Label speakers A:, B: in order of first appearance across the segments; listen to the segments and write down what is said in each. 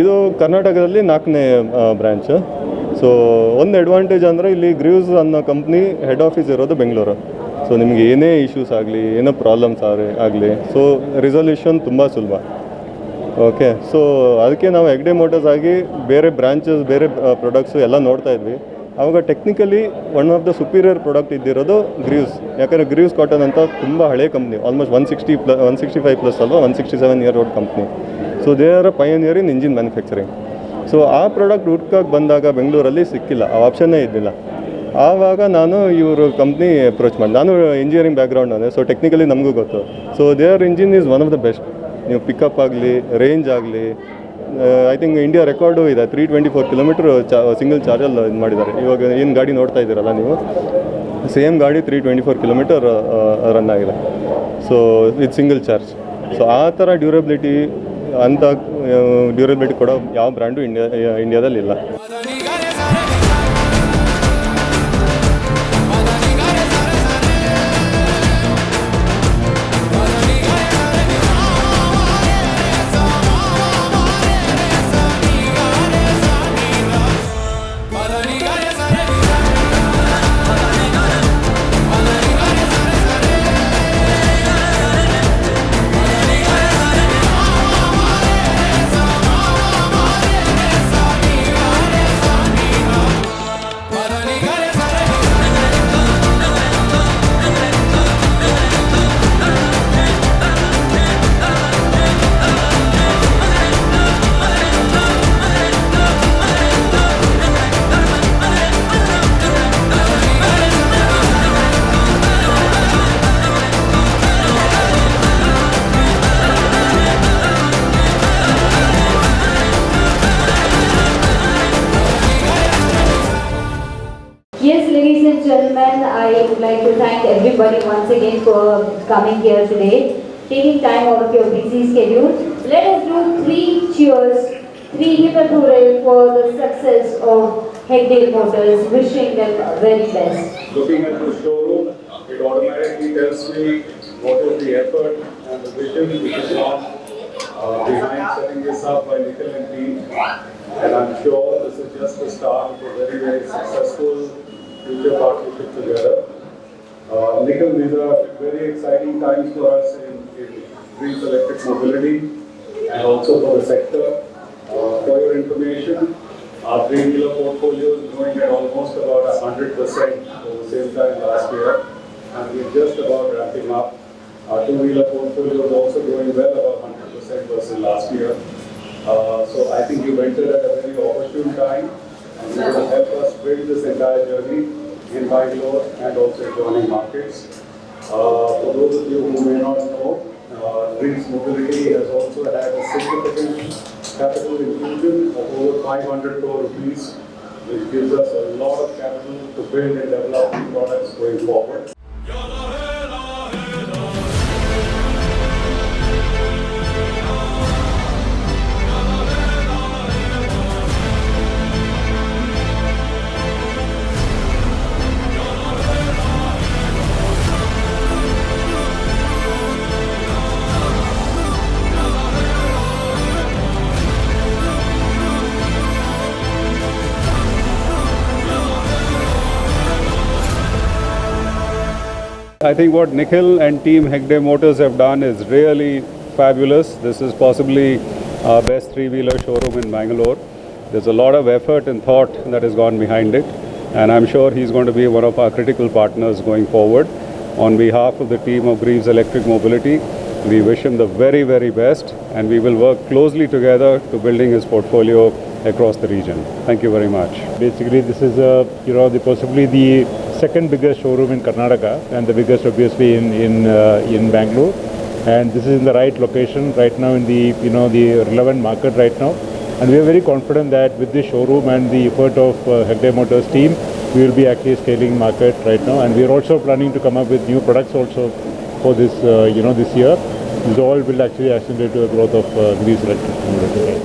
A: ಇದು ಕರ್ನಾಟಕದಲ್ಲಿ 4ನೇ ಬ್ರ್ಯಾಂಚು. ಸೊ ಒಂದು ಅಡ್ವಾಂಟೇಜ್ ಅಂದರೆ ಇಲ್ಲಿ ಗ್ರೀವ್ಸ್ ಅನ್ನೋ ಕಂಪ್ನಿ ಹೆಡ್ ಆಫೀಸ್ ಇರೋದು ಬೆಂಗಳೂರು. ಸೊ ನಿಮಗೆ ಏನೇ ಇಶ್ಯೂಸ್ ಆಗಲಿ, ಏನೋ ಪ್ರಾಬ್ಲಮ್ಸ್ ಆಗಲಿ, ಸೊ ರಿಸಲ್ಯೂಷನ್ ತುಂಬ ಸುಲಭ. ಓಕೆ, ಸೊ ಅದಕ್ಕೆ ನಾವು ಹೆಗ್ಡೆ ಮೋಟರ್ಸ್ ಆಗಿ ಬೇರೆ ಬ್ರಾಂಚಸ್, ಬೇರೆ ಪ್ರಾಡಕ್ಟ್ಸು ಎಲ್ಲ ನೋಡ್ತಾ ಇದ್ವಿ. ಆವಾಗ technically one of the superior product ಇದ್ದಿರೋದು ಗ್ರೀವ್ಸ್. ಯಾಕಂದರೆ ಗ್ರೀವ್ಸ್ ಕಾಟನ್ ಅಂತ ತುಂಬ ಹಳೆ ಕಂಪ್ನಿ, ಆಲ್ಮೋಸ್ಟ್ 165 ಪ್ಲಸ್ ಅಲ್ವಾ, 167 year old company. So they are pioneer in engine manufacturing. So ಆ ಪ್ರಾಡಕ್ಟ್ ಹುಡ್ಕಕ್ಕೆ ಬಂದಾಗ ಬೆಂಗಳೂರಲ್ಲಿ ಸಿಕ್ಕಿಲ್ಲ, ಆ ಆಪ್ಷನ್ನೇ ಇದ್ದಿಲ್ಲ. ಆವಾಗ ನಾನು ಇವರು ಕಂಪ್ನಿ ಅಪ್ರೋಚ್ ಮಾಡಿ, ನಾನು ಇಂಜಿನಿಯರಿಂಗ್ ಬ್ಯಾಕ್ಗ್ರೌಂಡ್ ಅಂದರೆ, ಸೊ ಟೆಕ್ನಿಕಲಿ ನಮಗೂ ಗೊತ್ತು. So there engine is one of the best. ನೀವು ಪಿಕಪ್ ಆಗಲಿ, ರೇಂಜ್ ಆಗಲಿ, ಐ ಥಿಂಕ್ ಇಂಡಿಯಾ ರೆಕಾರ್ಡು ಇದೆ, 324 ಕಿಲೋಮೀಟ್ರ್ ಸಿಂಗಲ್ ಚಾರ್ಜಲ್ಲಿ ಇದು ಮಾಡಿದ್ದಾರೆ. ಇವಾಗ ಏನು ಗಾಡಿ ನೋಡ್ತಾ ಇದ್ದೀರಲ್ಲ ನೀವು, ಸೇಮ್ ಗಾಡಿ 324 ಕಿಲೋಮೀಟರ್ ರನ್ ಆಗಿದೆ. ಸೊ ಇದು ಸಿಂಗಲ್ ಚಾರ್ಜ್. ಸೊ ಆ ಥರ ಡ್ಯೂರಬಿಲಿಟಿ ಕೊಡೋ ಯಾವ ಬ್ರ್ಯಾಂಡು ಇಂಡಿಯಾದಲ್ಲಿ ಇಲ್ಲ.
B: Yes, ladies and gentlemen, I would like to thank everybody once again for coming here today, taking time out of your busy schedule. Let us do 3 cheers, 3 hip hooray for the success of Hegde Motors, wishing them very best.
C: Looking at the showroom, it automatically tells me what is the effort and the vision which is on behind setting this up by Nikhil and team. And I'm sure this is just the start of a very, very successful future partnership together. Nikhil, these are very exciting times for us in Greaves Electric Mobility and also for the sector. For your information, our 3-wheeler portfolio is growing at almost about 100% over the same time last year, and we're just about wrapping up. Our 2-wheeler portfolio is also growing well above 100% versus last year. So I think you entered at a very opportune time, and you will help us build this entire journey in Bangalore and also adjoining markets. For those of you who may not know, Greaves Mobility has also had a significant capital infusion of over 500 crore rupees, which gives us a lot of capital to build and develop new products going forward.
A: I think what Nikhil and team Hegde Motors have done is really fabulous. This is possibly our best 3-wheeler showroom in Bangalore. There's a lot of effort and thought that has gone behind it, and I'm sure he's going to be one of our critical partners going forward. On behalf of the team of Greaves Electric Mobility, we wish him the very, very best, and we will work closely together to building his portfolio across the region. Thank you very much.
D: Basically, this is possibly the second biggest showroom in Karnataka, and the biggest obviously in Bangalore. And this is in the right location right now in the the relevant market right now. And we are very confident that with this showroom and the effort of Hegde Motors team, we will be actually scaling market right now. And we are also planning to come up with new products also for this this year. This all will actually accelerate the growth of Greaves Electric Mobility.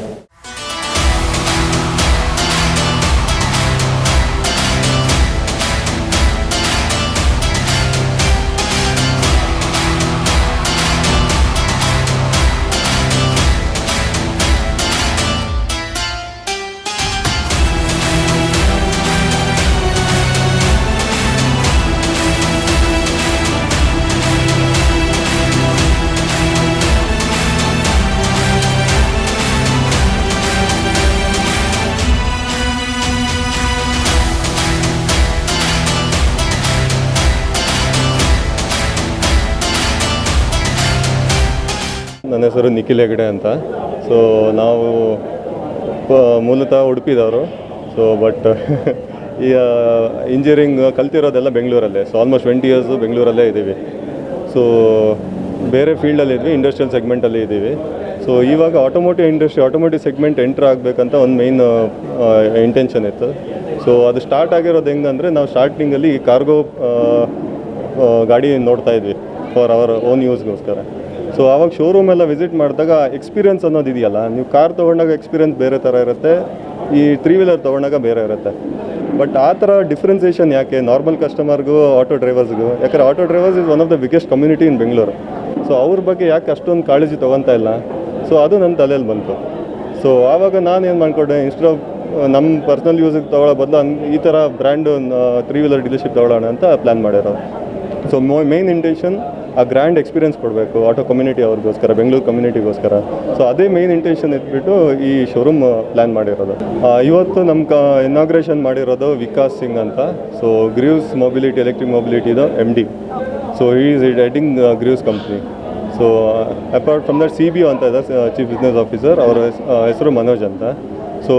A: ನನ್ನ ಹೆಸರು ನಿಖಿಲ್ ಹೆಗಡೆ ಅಂತ. So ನಾವು ಮೂಲತಃ ಉಡುಪಿದವರು. So but ಈ engineering ಕಲ್ತಿರೋದೆಲ್ಲ ಬೆಂಗಳೂರಲ್ಲೇ. So almost 20 years ಬೆಂಗಳೂರಲ್ಲೇ ಇದ್ದೀವಿ. So ಬೇರೆ ಫೀಲ್ಡಲ್ಲಿ ಇದ್ವಿ, ಇಂಡಸ್ಟ್ರಿಯಲ್ ಸೆಗ್ಮೆಂಟಲ್ಲಿ ಇದ್ದೀವಿ. ಸೊ ಇವಾಗ ಆಟೋಮೋಟಿವ್ ಸೆಗ್ಮೆಂಟ್ ಎಂಟ್ರ್ ಆಗಬೇಕಂತ ಒಂದು ಮೇಯ್ನ್ ಇಂಟೆನ್ಷನ್ ಇತ್ತು. ಸೊ ಅದು ಸ್ಟಾರ್ಟ್ ಆಗಿರೋದು ಹೆಂಗಂದರೆ, ನಾವು ಸ್ಟಾರ್ಟಿಂಗಲ್ಲಿ ಕಾರ್ಗೋ ಗಾಡಿ ನೋಡ್ತಾ ಇದ್ವಿ ಫಾರ್ ಅವರ್ ಓನ್ ಯೂಸ್ಗೋಸ್ಕರ. ಸೊ ಆವಾಗ ಶೋರೂಮ್ ಎಲ್ಲ ವಿಸಿಟ್ ಮಾಡಿದಾಗ ಎಕ್ಸ್ಪೀರಿಯನ್ಸ್ ಅನ್ನೋದು ಇದೆಯಲ್ಲ, ನೀವು ಕಾರ್ ತೊಗೊಂಡಾಗ ಎಕ್ಸ್ಪೀರಿಯನ್ಸ್ ಬೇರೆ ಥರ ಇರುತ್ತೆ, ಈ 3 ವೀಲರ್ ತೊಗೊಂಡಾಗ ಬೇರೆ ಇರುತ್ತೆ. ಬಟ್ ಆ ಥರ ಡಿಫ್ರೆನ್ಸಿಯೇಷನ್ ಯಾಕೆ ನಾರ್ಮಲ್ ಕಸ್ಟಮರ್ಗೂ ಆಟೋ ಡ್ರೈವರ್ಸ್ಗೂ? ಯಾಕಂದರೆ auto drivers is one of the biggest community in Bengaluru. So ಅವ್ರ ಬಗ್ಗೆ ಯಾಕೆ ಅಷ್ಟೊಂದು ಕಾಳಜಿ ತೊಗೊತಾ ಇಲ್ಲ? ಸೊ ಅದು ನನ್ನ ತಲೆಯಲ್ಲಿ ಬಂತು. ಸೊ ಆವಾಗ ನಾನು ಏನು ಮಾಡ್ಕೊಂಡೆ, ಇನ್ಸ್ಟೆಡ್ ಆಫ್ ನಮ್ಮ ಪರ್ಸ್ನಲ್ ಯೂಸಿಗೆ ತೊಗೊಳ್ಳೋ ಬದಲು ಈ ಥರ ಬ್ರ್ಯಾಂಡು 3 ವೀಲರ್ ಡೀಲರ್ಶಿಪ್ ತೊಗೊಳ್ಳೋಣ ಅಂತ ಪ್ಲ್ಯಾನ್ ಮಾಡಿರೋದು. ಸೊ ಮೇಯ್ನ್ ಇಂಟೆನ್ಷನ್ ಆ ಗ್ರ್ಯಾಂಡ್ ಎಕ್ಸ್ಪೀರಿಯನ್ಸ್ ಕೊಡಬೇಕು ಆಟೋ ಕಮ್ಯುನಿಟಿ ಅವ್ರಿಗೋಸ್ಕರ, ಬೆಂಗಳೂರು ಕಮ್ಯುನಿಟಿಗೋಸ್ಕರ. ಸೊ ಅದೇ ಮೇಯ್ನ್ ಇಂಟೆನ್ಷನ್ ಇಟ್ಬಿಟ್ಟು ಈ ಶೋರೂಮ್ ಪ್ಲ್ಯಾನ್ ಮಾಡಿರೋದು. ಇವತ್ತು ನಮ್ಮ ಇನಾಗ್ರೇಷನ್ ಮಾಡಿರೋದು ವಿಕಾಸ್ ಸಿಂಗ್ ಅಂತ. ಸೊ ಗ್ರೀವ್ಸ್ ಮೊಬಿಲಿಟಿ, ಎಲೆಕ್ಟ್ರಿಕ್ ಮೊಬಿಲಿಟಿದು MD. So he is heading Greaves company. So apart from that CBO ಅಂತ ಇದೆ, ಚೀಫ್ ಬಿಸ್ನೆಸ್ ಆಫೀಸರ್. ಅವರ ಹೆಸರು ಮನೋಜ್ ಅಂತ. So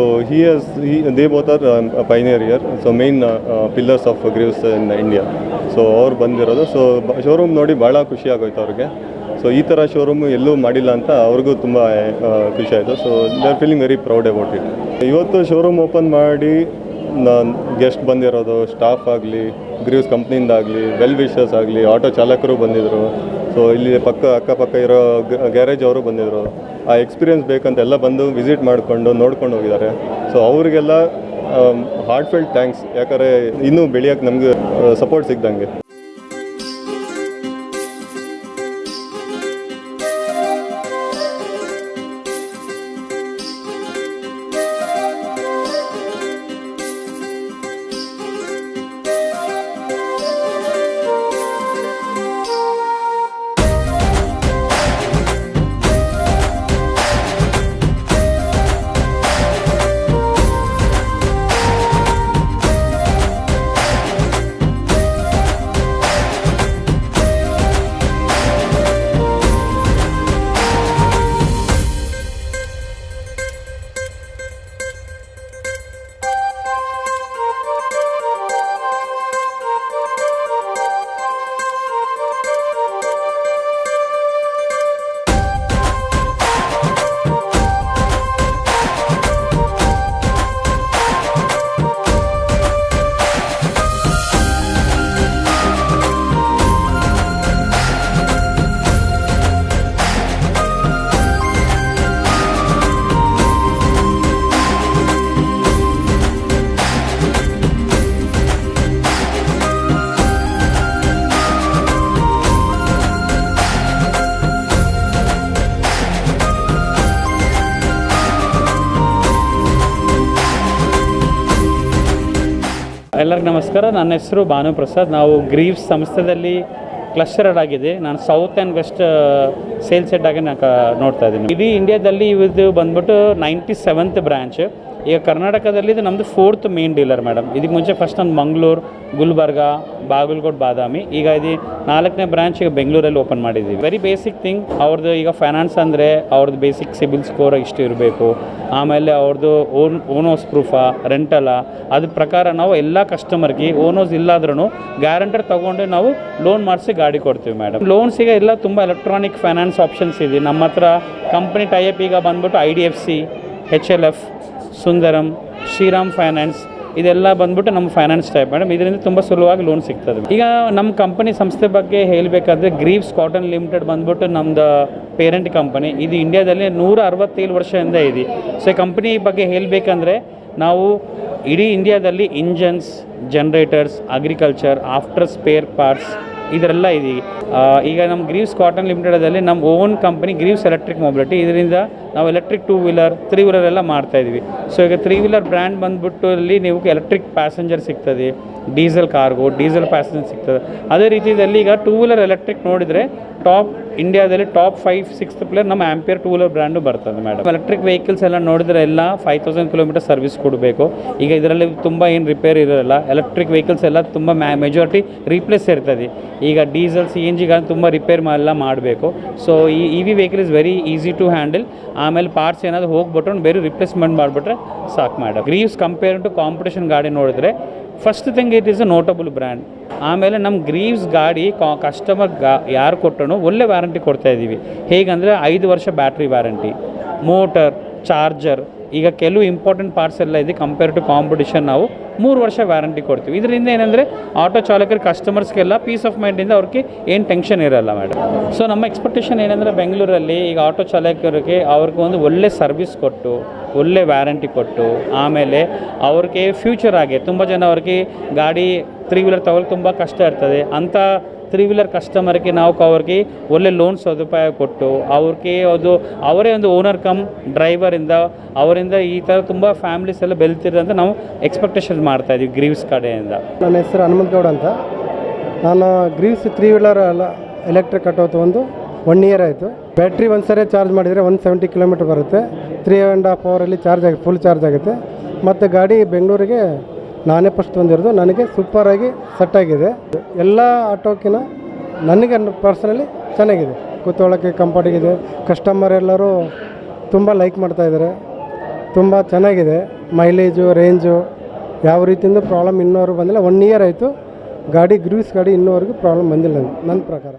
A: they both are Pioneer year. So main pillars of Greaves in India. So ಅವ್ರು ಬಂದಿರೋದು. So showroom ನೋಡಿ ಭಾಳ ಖುಷಿ ಆಗೋಯ್ತು ಅವ್ರಿಗೆ. ಸೊ ಈ ಥರ ಶೋರೂಮು ಎಲ್ಲೂ ಮಾಡಿಲ್ಲ ಅಂತ ಅವ್ರಿಗೂ ತುಂಬ ಖುಷಿ ಆಯಿತು. So they are feeling very proud about it. ಇವತ್ತು ಶೋರೂಮ್ ಓಪನ್ ಮಾಡಿ ಗೆಸ್ಟ್ ಬಂದಿರೋದು, ಸ್ಟಾಫ್ ಆಗಲಿ, ಗ್ರೀವ್ಸ್ ಕಂಪ್ನಿಯಿಂದಾಗಲಿ, ವೆಲ್ ವಿಷರ್ಸ್ ಆಗಲಿ, ಆಟೋ ಚಾಲಕರು ಬಂದಿದ್ದರು. ಸೊ ಇಲ್ಲಿ ಅಕ್ಕಪಕ್ಕ ಇರೋ ಗ್ಯಾರೇಜ್ ಅವರು ಬಂದಿದ್ದರು. ಆ ಎಕ್ಸ್ಪೀರಿಯನ್ಸ್ ಬೇಕಂತ ಎಲ್ಲ ಬಂದು ವಿಸಿಟ್ ಮಾಡಿಕೊಂಡು ನೋಡ್ಕೊಂಡು ಹೋಗಿದ್ದಾರೆ. ಸೊ ಅವರಿಗೆಲ್ಲ ಹಾರ್ಟ್ ಫೆಲ್ಟ್ ಥ್ಯಾಂಕ್ಸ್. ಯಾಕಂದರೆ ಇನ್ನೂ ಬೆಳೆಯೋಕ್ಕೆ ನಮಗೆ ಸಪೋರ್ಟ್ ಸಿಗ್ದಂಗೆ.
E: ಎಲ್ಲರಿಗೂ ನಮಸ್ಕಾರ. ನನ್ನ ಹೆಸರು ಭಾನುಪ್ರಸಾದ್. ನಾವು ಗ್ರೀವ್ಸ್ ಸಂಸ್ಥೆಯಲ್ಲಿ ಕ್ಲಸ್ಟರ್ಡ್ ಆಗಿದೆ. ನಾನು south and west sales head ಆಗಿ ನಾನು ನೋಡ್ತಾ ಇದ್ದೀನಿ. ಇಡೀ ಇಂಡಿಯಾದಲ್ಲಿ ಇದು ಬಂದ್ಬಿಟ್ಟು 97th ಬ್ರ್ಯಾಂಚ್. ಈಗ ಕರ್ನಾಟಕದಲ್ಲಿ ಇದು ನಮ್ಮದು 4th ಮೇನ್ ಡೀಲರ್ ಮೇಡಮ್. ಇದಕ್ಕೆ ಮುಂಚೆ ಫಸ್ಟ್ ನಮ್ದು ಮಂಗಳೂರು, ಗುಲ್ಬರ್ಗ, ಬಾಗಲಕೋಟೆ, ಬಾದಾಮಿ. ಈಗ ಇದು 4ನೇ ಬ್ರಾಂಚ್ ಈಗ ಬೆಂಗಳೂರಲ್ಲಿ ಓಪನ್ ಮಾಡಿದ್ದೀವಿ. ವೆರಿ ಬೇಸಿಕ್ ಥಿಂಗ್ ಅವ್ರದ್ದು. ಈಗ ಫೈನಾನ್ಸ್ ಅಂದರೆ ಅವ್ರದ್ದು ಬೇಸಿಕ್ ಸಿಬಿಲ್ ಸ್ಕೋರ್ ಇಷ್ಟು ಇರಬೇಕು. ಆಮೇಲೆ ಅವ್ರದ್ದು ಓನೋಸ್ ಪ್ರೂಫಾ, ರೆಂಟಲ್ಲ, ಅದ್ರ ಪ್ರಕಾರ ನಾವು ಎಲ್ಲ ಕಸ್ಟಮರ್ಗೆ ಓನೋಸ್ ಇಲ್ಲಾದ್ರೂ ಗ್ಯಾರಂಟರ್ ತೊಗೊಂಡು ನಾವು ಲೋನ್ ಮಾಡಿಸಿ ಗಾಡಿ ಕೊಡ್ತೀವಿ ಮೇಡಮ್. ಲೋನ್ಸಿಗೆ ಎಲ್ಲ ತುಂಬ ಎಲೆಕ್ಟ್ರಾನಿಕ್ ಫೈನಾನ್ಸ್ ಆಪ್ಷನ್ಸ್ ಇದೆ ನಮ್ಮ ಹತ್ರ. ಕಂಪ್ನಿ ಟೈಪ್ ಈಗ ಬಂದ್ಬಿಟ್ಟು IDFC, HLF, ಸುಂದರಂ, ಶ್ರೀರಾಮ್ ಫೈನಾನ್ಸ್, ಇದೆಲ್ಲ ಬಂದ್ಬಿಟ್ಟು ನಮ್ಮ ಫೈನಾನ್ಸ್ ಟೈಪ್ ಮೇಡಮ್. ಇದರಿಂದ ತುಂಬ ಸುಲಭವಾಗಿ ಲೋನ್ ಸಿಗ್ತದೆ. ಈಗ ನಮ್ಮ ಕಂಪನಿ ಸಂಸ್ಥೆ ಬಗ್ಗೆ ಹೇಳಬೇಕಾದ್ರೆ ಗ್ರೀವ್ಸ್ ಕಾಟನ್ ಲಿಮಿಟೆಡ್ ಬಂದ್ಬಿಟ್ಟು ನಮ್ಮದು ಪೇರೆಂಟ್ ಕಂಪನಿ. ಇದು ಇಂಡಿಯಾದಲ್ಲಿ 167 ವರ್ಷದಿಂದ ಇದೆ. ಸೊ ಈ ಕಂಪನಿ ಬಗ್ಗೆ ಹೇಳಬೇಕಂದ್ರೆ ನಾವು ಇಡೀ ಇಂಡಿಯಾದಲ್ಲಿ engines, generators, agriculture, after spare parts ಇದರೆಲ್ಲ ಇದೆ. ಈಗ ನಮ್ಮ ಗ್ರೀವ್ಸ್ ಕಾಟನ್ ಲಿಮಿಟೆಡಲ್ಲಿ ನಮ್ಮ own company Greaves electric mobility. ಇದರಿಂದ ನಾವು ಎಲೆಕ್ಟ್ರಿಕ್ 2 ವೀಲರ್, 3 ವೀಲರ್ ಎಲ್ಲ ಮಾಡ್ತಾಯಿದ್ವಿ. ಸೊ ಈಗ 3 ವೀಲರ್ ಬ್ರ್ಯಾಂಡ್ ಬಂದ್ಬಿಟ್ಟು ಅಲ್ಲಿ ನೀವು ಎಲೆಕ್ಟ್ರಿಕ್ ಪ್ಯಾಸೆಂಜರ್ ಸಿಗ್ತದೆ, ಡೀಸೆಲ್ ಕಾರ್ಗೋ, ಡೀಸೆಲ್ ಪ್ಯಾಸೆಂಜರ್ ಸಿಗ್ತದೆ. ಅದೇ ರೀತಿಯಲ್ಲಿ ಈಗ 2 ವೀಲರ್ ಎಲೆಕ್ಟ್ರಿಕ್ ನೋಡಿದರೆ ಟಾಪ್ ಇಂಡಿಯಾದಲ್ಲಿ ಟಾಪ್ 5-6th ಪ್ಲೇಯರ್ ನಮ್ಮ ಆಂಪಿಯರ್ ಟೂ ವೀಲರ್ ಬ್ರ್ಯಾಂಡು ಬರ್ತದೆ ಮೇಡಮ್. ಎಲೆಕ್ಟ್ರಿಕ್ ವೆಹಿಕಲ್ಸ್ ಎಲ್ಲ ನೋಡಿದ್ರೆ ಎಲ್ಲ 5000 ಕಿಲೋಮೀಟರ್ ಸರ್ವಿಸ್ ಕೊಡಬೇಕು. ಈಗ ಇದರಲ್ಲಿ ತುಂಬ ಏನು ರಿಪೇರ್ ಇರೋಲ್ಲ. ಎಲೆಕ್ಟ್ರಿಕ್ ವೆಹಿಕಲ್ಸ್ ಎಲ್ಲ ತುಂಬ ಮೆಜಾರಿಟಿ ರೀಪ್ಲೇಸ್ ಇರ್ತದೆ. ಈಗ ಡೀಸೆಲ್ CNG ತುಂಬ ರಿಪೇರ್ ಎಲ್ಲ ಮಾಡಬೇಕು. ಸೊ ಈ EV vehicle is very easy to handle. ಆಮೇಲೆ ಪಾರ್ಟ್ಸ್ ಏನಾದರೂ ಹೋಗ್ಬಿಟ್ಟು ಬೇರೆ ರಿಪ್ಲೇಸ್ಮೆಂಟ್ ಮಾಡಿಬಿಟ್ರೆ ಸಾಕು madam. Greaves compare to competition ಗಾಡಿ ನೋಡಿದ್ರೆ first thing it is a notable brand. ಆಮೇಲೆ ನಮ್ಮ ಗ್ರೀವ್ಸ್ ಗಾಡಿ ಕಸ್ಟಮರ್ ಯಾರು ಕೊಟ್ಟರು ಒಳ್ಳೆ ವ್ಯಾರಂಟಿ ಕೊಡ್ತಾಯಿದ್ದೀವಿ. ಹೇಗಂದರೆ 5 ವರ್ಷ ಬ್ಯಾಟ್ರಿ ವ್ಯಾರಂಟಿ, ಮೋಟರ್, ಚಾರ್ಜರ್, ಈಗ ಕೆಲವು ಇಂಪಾರ್ಟೆಂಟ್ ಪಾರ್ಟ್ಸ್ ಎಲ್ಲ ಇದೆ. ಕಂಪೇರ್ ಟು ಕಾಂಪಿಟೇಷನ್ ನಾವು 3 ವರ್ಷ ವ್ಯಾರಂಟಿ ಕೊಡ್ತೀವಿ. ಇದರಿಂದ ಏನಂದರೆ ಆಟೋ ಚಾಲಕರು ಕಸ್ಟಮರ್ಸ್ಗೆಲ್ಲ ಪೀಸ್ ಆಫ್ ಮೈಂಡಿಂದ ಅವ್ರಿಗೆ ಏನು ಟೆನ್ಷನ್ ಇರೋಲ್ಲ ಮೇಡಮ್. ಸೊ ನಮ್ಮ ಎಕ್ಸ್ಪೆಕ್ಟೇಷನ್ ಏನಂದರೆ ಬೆಂಗಳೂರಲ್ಲಿ ಈಗ ಆಟೋ ಚಾಲಕರಿಗೆ ಅವ್ರಿಗೆ ಒಂದು ಒಳ್ಳೆ ಸರ್ವಿಸ್ ಕೊಟ್ಟು, ಒಳ್ಳೆ ವ್ಯಾರಂಟಿ ಕೊಟ್ಟು, ಆಮೇಲೆ ಅವ್ರಿಗೆ ಫ್ಯೂಚರ್ ಆಗಿ ತುಂಬ ಜನ ಅವ್ರಿಗೆ ಗಾಡಿ 3 ವೀಲರ್ ತಗೊಳ್ಳೋಕೆ ತುಂಬ ಕಷ್ಟ ಇರ್ತದೆ. ಅಂಥ 3 ವೀಲರ್ ಕಸ್ಟಮರ್ಗೆ ನಾವು ಅವ್ರಿಗೆ ಒಳ್ಳೆ ಲೋನ್ ಸದುಪಾಯ ಕೊಟ್ಟು ಅವ್ರಿಗೆ ಅದು ಅವರೇ ಒಂದು ಓನರ್ ಕಮ್ ಡ್ರೈವರಿಂದ ಅವರಿಂದ ಈ ಥರ ತುಂಬ ಫ್ಯಾಮಿಲೀಸ್ ಎಲ್ಲ ಬೆಳ್ತಿದೆ ಅಂತ ನಾವು ಎಕ್ಸ್ಪೆಕ್ಟೇಷನ್ ಮಾಡ್ತಾಯಿದ್ದೀವಿ ಗ್ರೀವ್ಸ್ ಕಡೆಯಿಂದ.
F: ನನ್ನ ಹೆಸರು ಹನುಮಂತಗೌಡ ಅಂತ. ನಾನು ಗ್ರೀವ್ಸ್ 3 ವೀಲರ್ ಎಲೆಕ್ಟ್ರಿಕ್ ಕಟ್ಟೋದು 1 ಇಯರ್ ಆಯಿತು. ಬ್ಯಾಟ್ರಿ ಒಂದು ಸರಿ ಚಾರ್ಜ್ ಮಾಡಿದರೆ 170 ಕಿಲೋಮೀಟರ್ ಬರುತ್ತೆ. 3.5 ಅವರಲ್ಲಿ ಫುಲ್ ಚಾರ್ಜ್ ಆಗುತ್ತೆ. ಮತ್ತು ಗಾಡಿ ಬೆಂಗಳೂರಿಗೆ ನಾನೇ ಫಸ್ಟ್ ಬಂದಿರೋದು. ನನಗೆ ಸೂಪರಾಗಿ ಸೆಟ್ ಆಗಿದೆ. ಎಲ್ಲ ಆಟೋಕ್ಕಿಂತ ನನಗೆ ಪರ್ಸನಲಿ ಚೆನ್ನಾಗಿದೆ. ಕೂತ್ಕೊಳ್ಳೋಕ್ಕೆ ಕಂಫರ್ಟಾಗಿದೆ. ಕಸ್ಟಮರ್ ಎಲ್ಲರೂ ತುಂಬ ಲೈಕ್ ಮಾಡ್ತಾಯಿದ್ದಾರೆ. ತುಂಬ ಚೆನ್ನಾಗಿದೆ. ಮೈಲೇಜು, ರೇಂಜು ಯಾವ ರೀತಿಯಿಂದ ಪ್ರಾಬ್ಲಮ್ ಇನ್ನೂವರೆಗೂ ಬಂದಿಲ್ಲ. 1 ಇಯರ್ ಆಯಿತು ಗಾಡಿ, ಗ್ರೀವ್ಸ್ ಗಾಡಿ ಇನ್ನೂವರೆಗೂ ಪ್ರಾಬ್ಲಮ್ ಬಂದಿಲ್ಲ ನನ್ನ ಪ್ರಕಾರ.